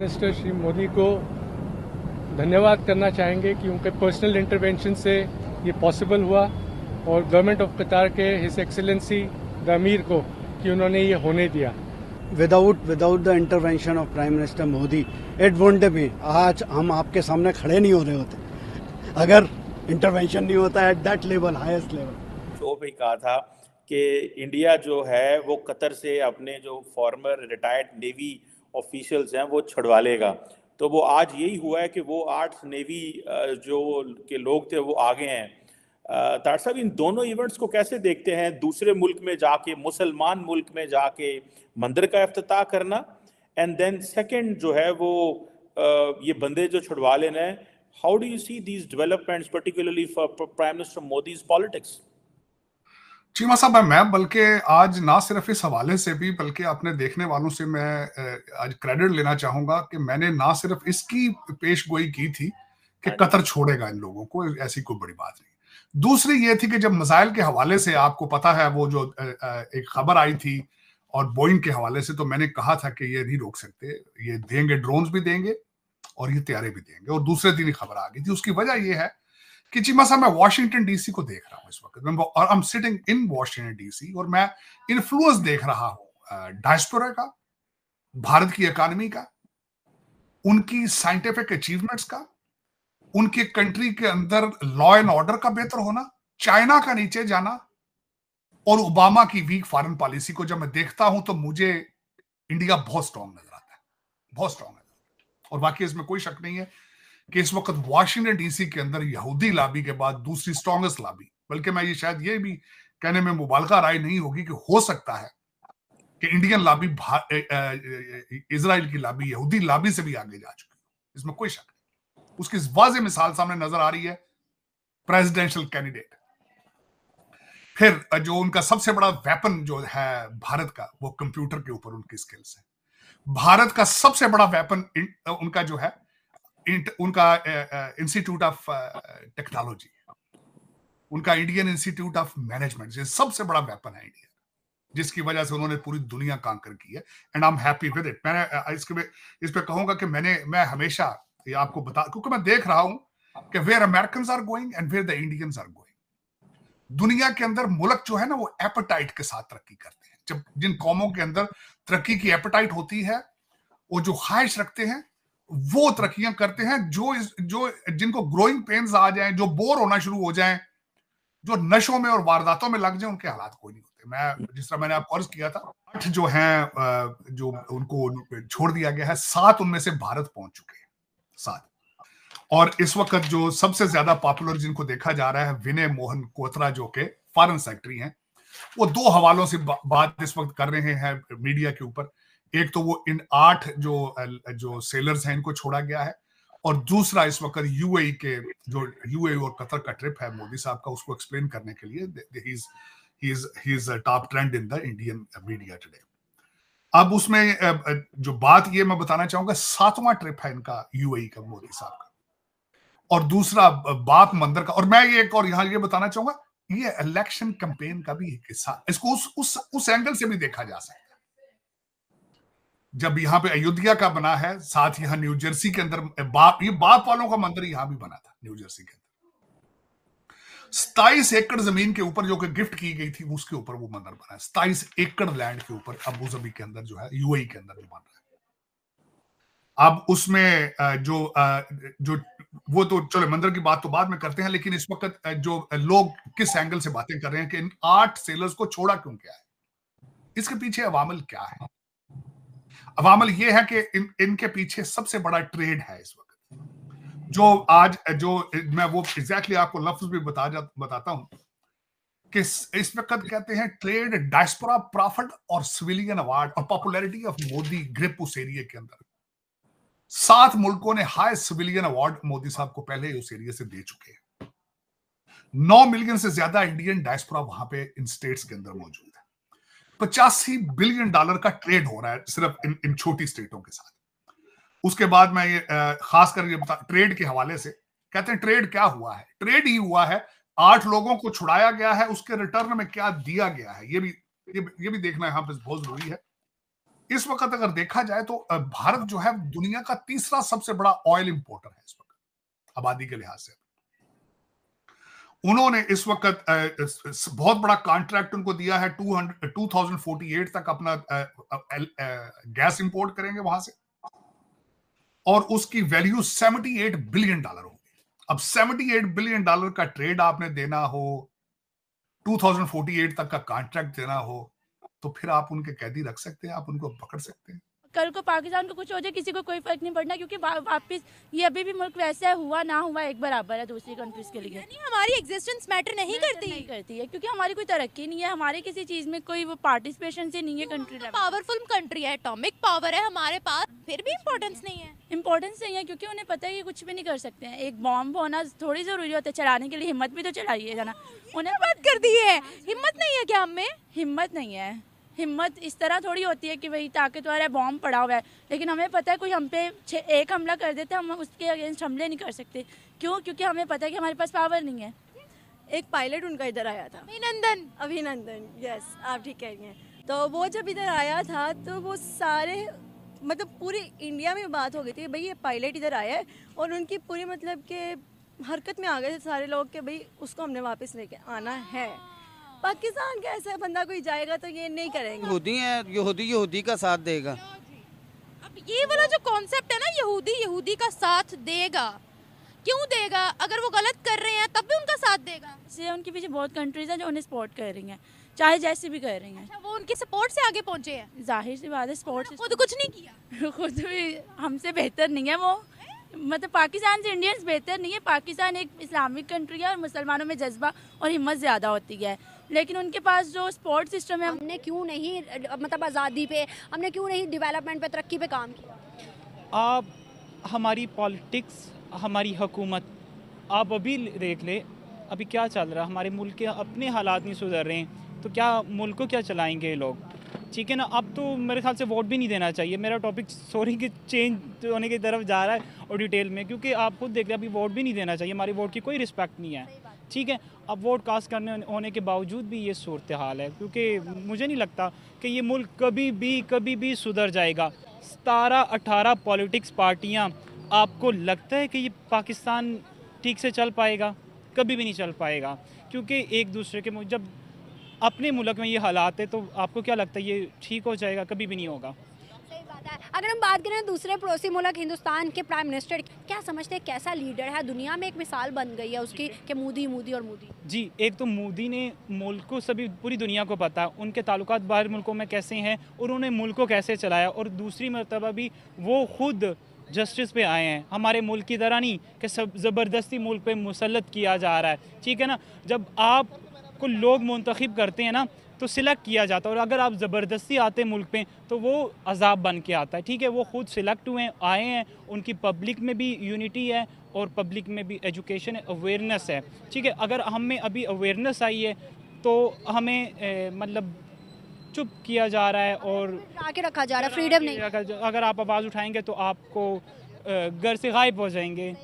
Minister Shri Modi को धन्यवाद करना चाहेंगे कि उनके पर्सनल इंटरवेंशन से ये पॉसिबल हुआ और गवर्नमेंट ऑफ कतार के हिज एक्सेलेंसी द अमीर को कि उन्होंने ये होने दिया। Without the intervention of prime minister Modi it wouldn't be, आज हम आपके सामने खड़े नहीं हो रहे होते अगर इंटरवेंशन नहीं होता at that level, highest level. Show पे कहा था कि इंडिया जो है वो कतर से अपने जो फॉर्मर रिटायर्ड नेवी ऑफिशियल्स हैं वो छुड़वा लेगा। तो वो आज यही हुआ है कि वो 8 नेवी जो के लोग थे वो आगे हैं। तार साहब, इन दोनों इवेंट्स को कैसे देखते हैं? दूसरे मुल्क में जाके, मुसलमान मुल्क में जाके मंदिर का इफ्तिताह करना, एंड देन सेकंड जो है वो ये बंदे जो छुड़वा लेना है। How do you see these developments particularly for prime minister Modi's politics? Cheema साहब, मैं बल्कि आज ना सिर्फ इस हवाले से भी बल्कि अपने देखने वालों से मैं आज क्रेडिट लेना चाहूंगा कि मैंने ना सिर्फ इसकी पेशगोई की थी कि कतर छोड़ेगा इन लोगों को, ऐसी कोई बड़ी बात नहीं। दूसरी ये थी कि जब मिसाइल के हवाले से आपको पता है वो जो एक खबर आई थी और बोइंग के हवाले से, तो मैंने कहा था कि ये नहीं रोक सकते, ये देंगे, ड्रोन्स भी देंगे और ये तैयारे भी देंगे। और दूसरे दिन ही खबर आ गई थी। उसकी वजह यह है कि चीमा साहब, मैं वॉशिंगटन डीसी को देख रहा हूं इस वक्त, और I am sitting in Washington DC, और मैं इन्फ्लुएंस देख रहा हूं डायस्पोरा का, भारत की इकोनॉमी का, उनकी साइंटिफिक अचीवमेंट्स का, उनके कंट्री के अंदर लॉ एंड ऑर्डर का बेहतर होना, चाइना का नीचे जाना और ओबामा की वीक फॉरेन पॉलिसी को जब मैं देखता हूं तो मुझे इंडिया बहुत स्ट्रांग नजर आता है, बहुत स्ट्रांग नजर आता है। और बाकी इसमें कोई शक नहीं है कि इस वक्त वाशिंगटन डीसी के अंदर यहूदी लॉबी के बाद दूसरी स्ट्रॉन्गेस्ट लॉबी, बल्कि मैं ये शायद ये भी कहने में मुबालगा राय नहीं होगी कि हो सकता है कि इंडियन लॉबी इजराइल की लॉबी, यहूदी लॉबी से भी आगे जा चुकी है, इसमें कोई शक नहीं। उसकी वाज़ेह मिसाल सामने नजर आ रही है प्रेसिडेंशियल कैंडिडेट। फिर जो उनका सबसे बड़ा वेपन जो है भारत का, वो कंप्यूटर के ऊपर उनकी स्किल्स है। भारत का सबसे बड़ा वेपन उनका जो है उनका इंस्टीट्यूट ऑफ टेक्नोलॉजी, उनका इंडियन इंस्टीट्यूट ऑफ मैनेजमेंट, ये सबसे बड़ा वेपन है इंडिया, जिसकी वजह से उन्होंने पूरी दुनिया कांकर की है। And I am happy with it. मैंने इस पे कहूंगा कि मैं हमेशा ये आपको बता, क्योंकि मैं देख रहा हूं कि where Americans are going and where the Indians are going. दुनिया के अंदर मुल्क जो है ना वो एपेटाइट के साथ तरक्की करते हैं। जब जिन कौमों के अंदर तरक्की की एपेटाइट होती है, वो जो ख्वाहिश रखते हैं, वो तरक्कियां करते हैं। जो जिनको ग्रोइंग पेन्स आ जाएं, जो बोर होना शुरू हो जाएं, जो नशों में और वारदातों में लग जाए, उनके हालात कोई नहीं होते। मैं जिस तरह मैंने आपको अर्ज किया था, 8 जो हैं जो उनको छोड़ दिया गया है, 7 उनमें से भारत पहुंच चुके हैं, 7। और इस वक्त जो सबसे ज्यादा पॉपुलर जिनको देखा जा रहा है, विनय मोहन क्वोत्रा, जो के फॉरेन सेक्रेटरी हैं, वो 2 हवालों से बात इस वक्त कर रहे हैं मीडिया के ऊपर। एक तो वो इन 8 जो सेलर्स हैं इनको छोड़ा गया है, और दूसरा इस वक्त यूएई के जो यूएई और कतर का ट्रिप है मोदी साहब का, उसको एक्सप्लेन करने के लिए he is top trend in the Indian media today. अब उसमें जो बात ये मैं बताना चाहूंगा, 7वां ट्रिप है इनका यूएई का, मोदी साहब का, और दूसरा बाप मंदिर का। और मैं ये एक और यहां ये बताना चाहूंगा, ये इलेक्शन कैंपेन का भी एक हिस्सा, इसको उस एंगल से भी देखा जा सकता है। जब यहाँ पे अयोध्या का बना है, साथ यहाँ न्यू जर्सी के अंदर ये बाप वालों का मंदिर यहां भी बना था, न्यू जर्सी के अंदर 27 एकड़ जमीन के ऊपर जो कि गिफ्ट की गई थी, उसके ऊपर वो मंदिर बना है। 27 एकड़ लैंड के ऊपर अबू धाबी के अंदर जो है, यूएई के अंदर जो बन रहा है। अब उसमें जो वो तो चलो मंदिर की बात तो बाद में करते हैं, लेकिन इस वक्त जो लोग किस एंगल से बातें कर रहे हैं कि इन 8 सेलर्स को छोड़ा क्यों गया है, इसके पीछे अवामल क्या है? अवामल ये है कि इनके पीछे सबसे बड़ा ट्रेड है इस वक्त, जो आज जो मैं वो एग्जैक्टली आपको लफ्ज भी बताता हूं कि इस वक्त कहते हैं ट्रेड, डायस्पोरा, प्रॉफिट और सिविलियन अवार्ड और पॉपुलैरिटी ऑफ मोदी ग्रिप उस एरिया के अंदर। 7 मुल्कों ने हाई सिविलियन अवार्ड मोदी साहब को पहले उस एरिया से दे चुके हैं। 9 मिलियन से ज्यादा इंडियन डायस्पोरा वहां पे इन स्टेट्स के अंदर मौजूद है। $85 बिलियन का ट्रेड हो रहा है सिर्फ इन छोटी स्टेटों के साथ। उसके बाद मैं ये खासकर ये ट्रेड के हवाले से कहते हैं, ट्रेड क्या हुआ है? ट्रेड ही हुआ है, 8 लोगों को छुड़ाया गया है, उसके रिटर्न में क्या दिया गया है, ये भी देखना यहां पर बहुत जरूरी है। इस वक्त अगर देखा जाए तो भारत जो है दुनिया का तीसरा सबसे बड़ा ऑयल इंपोर्टर है इस वक्त आबादी के लिहाज से। उन्होंने इस वक्त बहुत बड़ा कॉन्ट्रैक्ट उनको दिया है, 2048 तक अपना गैस इंपोर्ट करेंगे वहां से, और उसकी वैल्यू $78 बिलियन होगी। अब $78 बिलियन का ट्रेड आपने देना हो, 2048 तक का कॉन्ट्रैक्ट देना हो, तो फिर आप उनके कैदी रख सकते हैं, आप उनको पकड़ सकते हैं। कल को पाकिस्तान को कुछ हो जाए किसी को कोई फर्क नहीं पड़ना, क्योंकि वापस ये अभी भी मुल्क वैसा हुआ ना हुआ एक बराबर है दूसरी कंट्रीज के लिए। यानी हमारी एग्जिस्टेंस मैटर नहीं करती है, क्योंकि हमारी कोई तरक्की नहीं है, हमारी किसी चीज में कोई वो पार्टिसिपेशन से नहीं है। कंट्री पावरफुल कंट्री है, एटॉमिक पावर है हमारे पास, फिर भी इम्पोर्टेंस नहीं है। इंपॉर्टेंस नहीं है क्योंकि उन्हें पता है कि कुछ भी नहीं कर सकते हैं। एक बॉम्ब होना थोड़ी जरूरी होता है, चलाने के लिए हिम्मत भी तो चलाइए ना। उन्हें बात कर दी है, हिम्मत नहीं है क्या हम में? हिम्मत नहीं है। हिम्मत इस तरह थोड़ी होती है कि वही ताकतवर है, बॉम्ब पड़ा हुआ है, लेकिन हमें पता है कोई हम पे एक हमला कर देता है, हम उसके अगेंस्ट हमले नहीं कर सकते। क्यों? क्योंकि हमें पता है कि हमारे पास पावर नहीं है। एक पायलट उनका इधर आया था, अभिनंदन, यस आप ठीक कह रही हैं। तो वो जब इधर आया था तो वो सारे मतलब पूरी इंडिया में बात हो गई थी, भाई ये पायलट इधर आया है, और उनकी पूरी मतलब के हरकत में आ गए थे सारे लोग कि भाई उसको हमने वापस लेके आना है। पाकिस्तान का ऐसा बंदा कोई जाएगा तो ये नहीं करेंगे। यहूदी है, यहूदी का साथ देगा। अब ये वाला जो कॉन्सेप्ट है ना, यहूदी का साथ देगा, क्यों देगा? अगर वो गलत कर रहे हैं तब भी उनका साथ देगा। इसलिए उनके पीछे बहुत कंट्रीज हैं जो उन्हें सपोर्ट कर रही हैं, चाहे जैसी भी कर रही हैं। अच्छा, वो उनके सपोर्ट से आगे पहुंचे हैं। जाहिर सी बात है, सपोर्ट खुद कुछ नहीं किया। खुद भी हमसे बेहतर नहीं है वो, मतलब पाकिस्तान से इंडियंस बेहतर नहीं है। पाकिस्तान एक इस्लामिक कंट्री है और मुसलमानों में जज्बा और हिम्मत ज़्यादा होती है, लेकिन उनके पास जो स्पोर्ट्स सिस्टम है, हमने क्यों नहीं मतलब आज़ादी पे, हमने क्यों नहीं डेवलपमेंट पे, तरक्की पे काम किया? आप हमारी पॉलिटिक्स, हमारी हुकूमत आप अभी देख ले, अभी क्या चल रहा है हमारे मुल्क के, अपने हालात नहीं सुधर रहे हैं तो क्या मुल्क को क्या चलाएंगे ये लोग? ठीक है ना। अब तो मेरे ख्याल से वोट भी नहीं देना चाहिए। मेरा टॉपिक सॉरी कि चेंज होने की तरफ जा रहा है और डिटेल में, क्योंकि आप खुद देख रहे हैं अभी वोट भी नहीं देना चाहिए, हमारी वोट की कोई रिस्पेक्ट नहीं है। ठीक है, अब वोट कास्ट करने होने के बावजूद भी ये सूरत हाल है, क्योंकि मुझे नहीं लगता कि ये मुल्क कभी भी सुधर जाएगा। 17-18 पॉलिटिक्स पार्टियाँ, आपको लगता है कि ये पाकिस्तान ठीक से चल पाएगा? कभी भी नहीं चल पाएगा, क्योंकि एक दूसरे के जब अपने मुल्क में ये हालात है तो आपको क्या लगता है ये ठीक हो जाएगा? कभी भी नहीं होगा। सही बात है। अगर हम बात करें दूसरे पड़ोसी मुल्क हिंदुस्तान के प्राइम मिनिस्टर, क्या समझते हैं कैसा लीडर है? दुनिया में एक मिसाल बन गई है उसकी कि मोदी और मोदी। जी, एक तो मोदी ने मुल्क को, सभी पूरी दुनिया को पता है उनके ताल्लुकात बाहर मुल्कों में कैसे हैं और उन्होंने मुल्क को कैसे चलाया, और दूसरी मरतबा भी वो खुद जस्टिस पे आए हैं। हमारे मुल्क की तरह नहीं कि सब ज़बरदस्ती मुल्क पे मुसल्लत किया जा रहा है। ठीक है ना, जब आपको लोग मुंतखब करते हैं ना तो सिलेक्ट किया जाता है, और अगर आप ज़बरदस्ती आते हैं मुल्क पे तो वो अजाब बन के आता है। ठीक है, वो खुद सिलेक्ट हुए आए हैं, उनकी पब्लिक में भी यूनिटी है और पब्लिक में भी एजुकेशन अवेयरनेस है। ठीक है, अगर हम में अभी अवेयरनेस आई है तो हमें मतलब चुप किया जा रहा है और आके रखा जा रहा है, फ्रीडम नहीं। अगर आप आवाज़ उठाएंगे तो आपको घर से गायब हो जाएंगे।